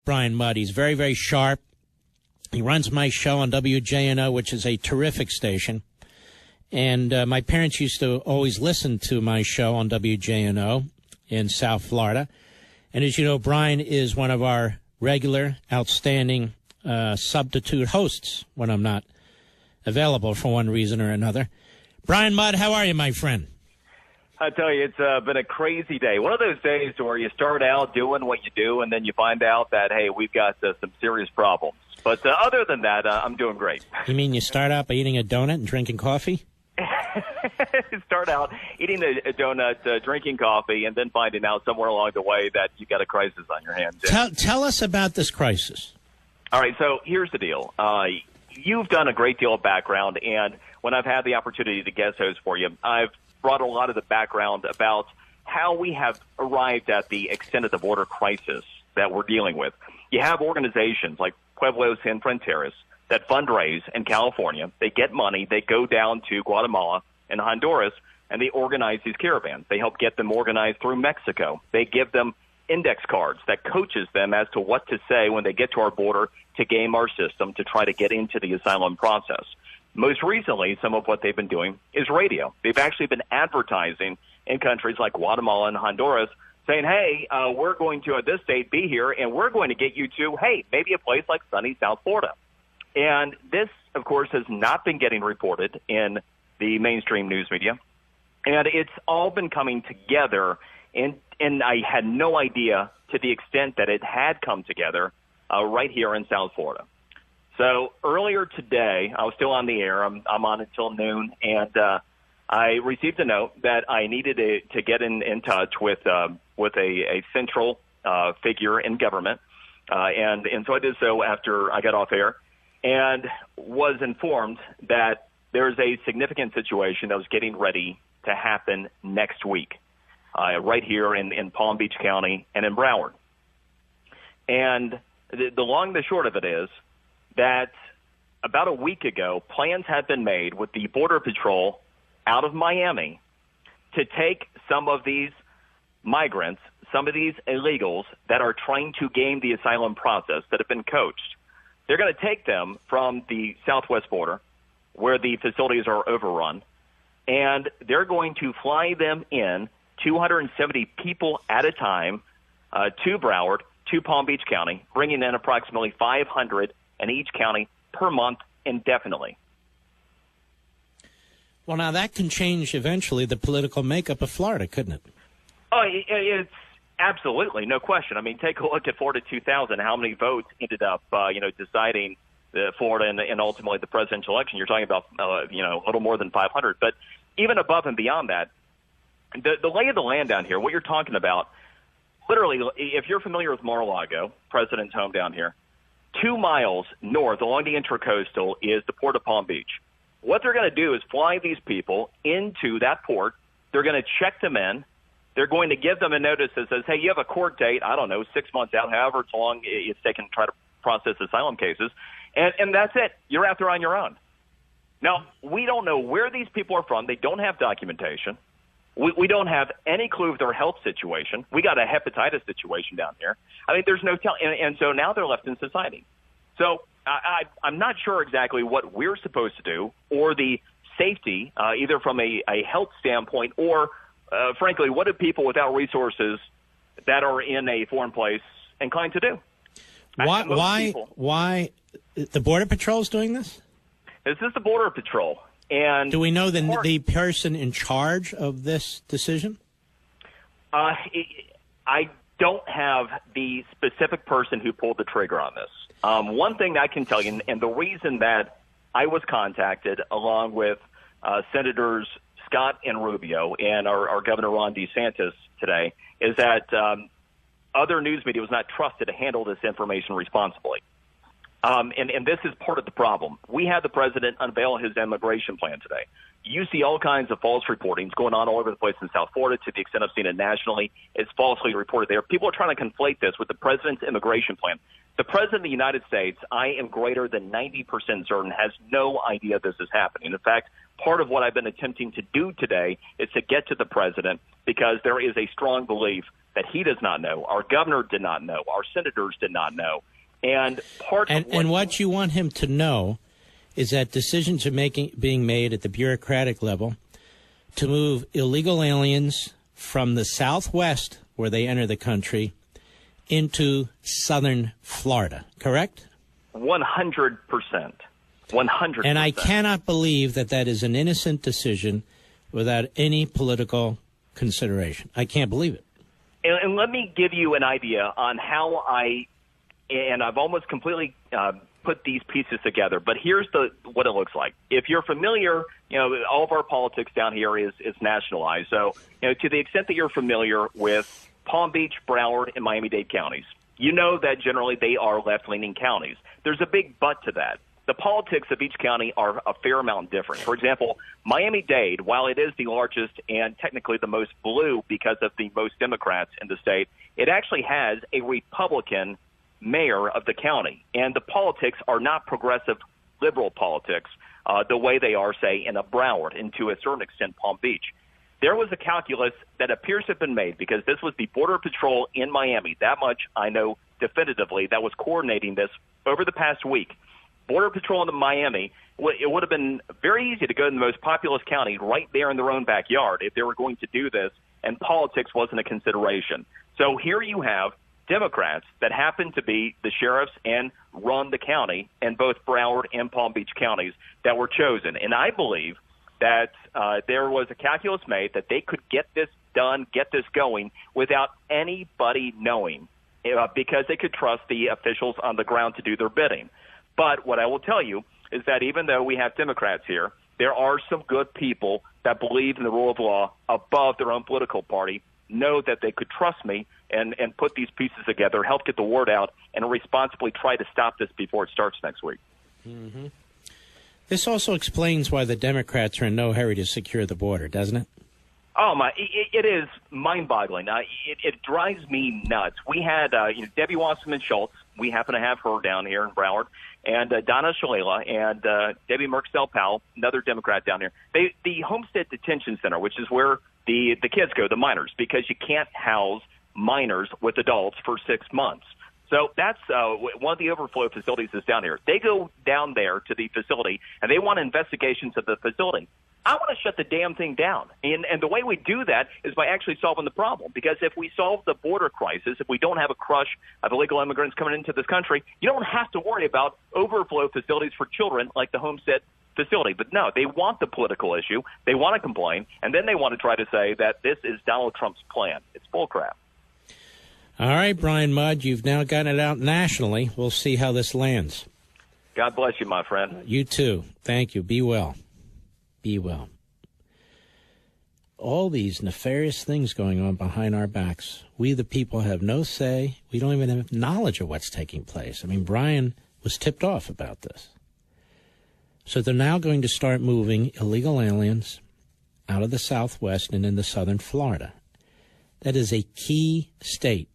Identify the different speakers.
Speaker 1: Brian Mudd. He's very, very sharp. He runs my show on WJNO, which is a terrific station. And my parents used to always listen to my show on WJNO in South Florida. And as you know, Brian is one of our regular, outstanding substitute hosts when I'm not available for one reason or another. Brian Mudd, how are you, my friend?
Speaker 2: I tell you, it's been a crazy day. One of those days where you start out doing what you do, and then you find out that, hey, we've got some serious problems. But other than that, I'm doing great.
Speaker 1: You mean you start out by eating a donut and drinking coffee?
Speaker 2: Start out eating a donut, drinking coffee, and then finding out somewhere along the way that you've got a crisis on your hands.
Speaker 1: Tell us about this crisis.
Speaker 2: All right, so here's the deal. You've done a great deal of background, and when I've had the opportunity to guest host for you, I've brought a lot of the background about how we have arrived at the extent of the border crisis that we're dealing with. You have organizations like Pueblos Sin Fronteras that fundraise in California. They get money. They go down to Guatemala and Honduras, and they organize these caravans. They help get them organized through Mexico. They give them index cards that coaches them as to what to say when they get to our border to game our system to try to get into the asylum process. Most recently, some of what they've been doing is radio. They've actually been advertising in countries like Guatemala and Honduras saying, hey, we're going to, at this date, be here, and we're going to get you to, hey, maybe a place like sunny South Florida. And this, of course, has not been getting reported in the mainstream news media. And it's all been coming together, and I had no idea to the extent that it had come together right here in South Florida. So earlier today, I was still on the air. I'm on until noon, and I received a note that I needed to get in touch with a central figure in government, and so I did so after I got off air, and was informed that there's a significant situation that was getting ready to happen next week, right here in Palm Beach County and in Broward. And the long and the short of it is that about a week ago, plans had been made with the Border Patrol out of Miami to take some of these migrants, some of these illegals that are trying to game the asylum process that have been coached. They're going to take them from the southwest border where the facilities are overrun, and they're going to fly them in, 270 people at a time, to Broward, to Palm Beach County, bringing in approximately 500 in each county per month indefinitely.
Speaker 1: Well, now that can change eventually the political makeup of Florida, couldn't it?
Speaker 2: Oh, it's absolutely, no question. I mean, take a look at Florida 2000, how many votes ended up, deciding Florida and ultimately the presidential election. You're talking about, a little more than 500. But even above and beyond that, the lay of the land down here, what you're talking about, literally, if you're familiar with Mar-a-Lago, president's home down here, 2 miles north along the Intracoastal is the Port of Palm Beach. What they're going to do is fly these people into that port. They're going to check them in. They're going to give them a notice that says, hey, you have a court date, I don't know, 6 months out, however it's long it's taken to try to process asylum cases. And that's it. You're out there on your own. Now, we don't know where these people are from. They don't have documentation. We don't have any clue of their health situation. We got a hepatitis situation down here. I mean, there's no telling. And so now they're left in society. So I'm not sure exactly what we're supposed to do or the safety, either from a health standpoint or, frankly, what do people without resources that are in a foreign place inclined to do?
Speaker 1: Why the Border Patrol's doing this?
Speaker 2: This is the Border Patrol. And
Speaker 1: do we know the person in charge of this decision?
Speaker 2: I don't have the specific person who pulled the trigger on this. One thing I can tell you, and the reason that I was contacted along with Senators Scott and Rubio and our Governor Ron DeSantis today, is that other news media was not trusted to handle this information responsibly. And this is part of the problem. We had the president unveil his immigration plan today. You see all kinds of false reportings going on all over the place in South Florida. To the extent I've seen it nationally, it's falsely reported there. People are trying to conflate this with the president's immigration plan. The president of the United States, I am greater than 90% certain, has no idea this is happening. In fact, part of what I've been attempting to do today is to get to the president because there is a strong belief that he does not know. Our governor did not know. Our senators did not know. And
Speaker 1: what you want him to know is that decisions are being made at the bureaucratic level to move illegal aliens from the Southwest, where they enter the country, into southern Florida, correct?
Speaker 2: 100%. 100%.
Speaker 1: And I cannot believe that that is an innocent decision without any political consideration. I can't believe it.
Speaker 2: And let me give you an idea on how I've almost completely put these pieces together, but here's what it looks like. If you're familiar, all of our politics down here is nationalized. So, to the extent that you're familiar with Palm Beach, Broward, and Miami-Dade counties, you know that generally they are left-leaning counties. There's a big but to that. The politics of each county are a fair amount different. For example, Miami-Dade, while it is the largest and technically the most blue because of the most Democrats in the state, it actually has a Republican mayor of the county. And the politics are not progressive liberal politics the way they are, say, in a Broward and to a certain extent Palm Beach. There was a calculus that appears to have been made because this was the Border Patrol in Miami. That much I know definitively that was coordinating this over the past week. Border Patrol in Miami, it would have been very easy to go to the most populous county right there in their own backyard if they were going to do this, and politics wasn't a consideration. So here you have Democrats that happen to be the sheriffs and run the county in both Broward and Palm Beach counties that were chosen. And I believe that there was a calculus made that they could get this done, get this going without anybody knowing because they could trust the officials on the ground to do their bidding. But what I will tell you is that even though we have Democrats here, there are some good people that believe in the rule of law above their own political party, know that they could trust me and put these pieces together, help get the word out, and responsibly try to stop this before it starts next week.
Speaker 1: Mm-hmm. This also explains why the Democrats are in no hurry to secure the border, doesn't it?
Speaker 2: Oh, my! It is mind-boggling. It drives me nuts. We had Debbie Wasserman Schultz. We happen to have her down here in Broward, and Donna Shalala and Debbie Merksdale Powell, another Democrat down here. The Homestead Detention Center, which is where the kids go, the minors, because you can't house minors with adults for 6 months. So that's one of the overflow facilities is down here. They go down there to the facility, and they want investigations of the facility. I want to shut the damn thing down. And the way we do that is by actually solving the problem. Because if we solve the border crisis, if we don't have a crush of illegal immigrants coming into this country, you don't have to worry about overflow facilities for children like the Homestead facility. But no, they want the political issue. They want to complain. And then they want to try to say that this is Donald Trump's plan. It's bullcrap.
Speaker 1: All right, Brian Mudd, you've now gotten it out nationally. We'll see how this lands.
Speaker 2: God bless you, my friend.
Speaker 1: You too. Thank you. Be well. Be well. All these nefarious things going on behind our backs. We, the people, have no say. We don't even have knowledge of what's taking place. I mean, Brian was tipped off about this. So they're now going to start moving illegal aliens out of the Southwest and into southern Florida. That is a key state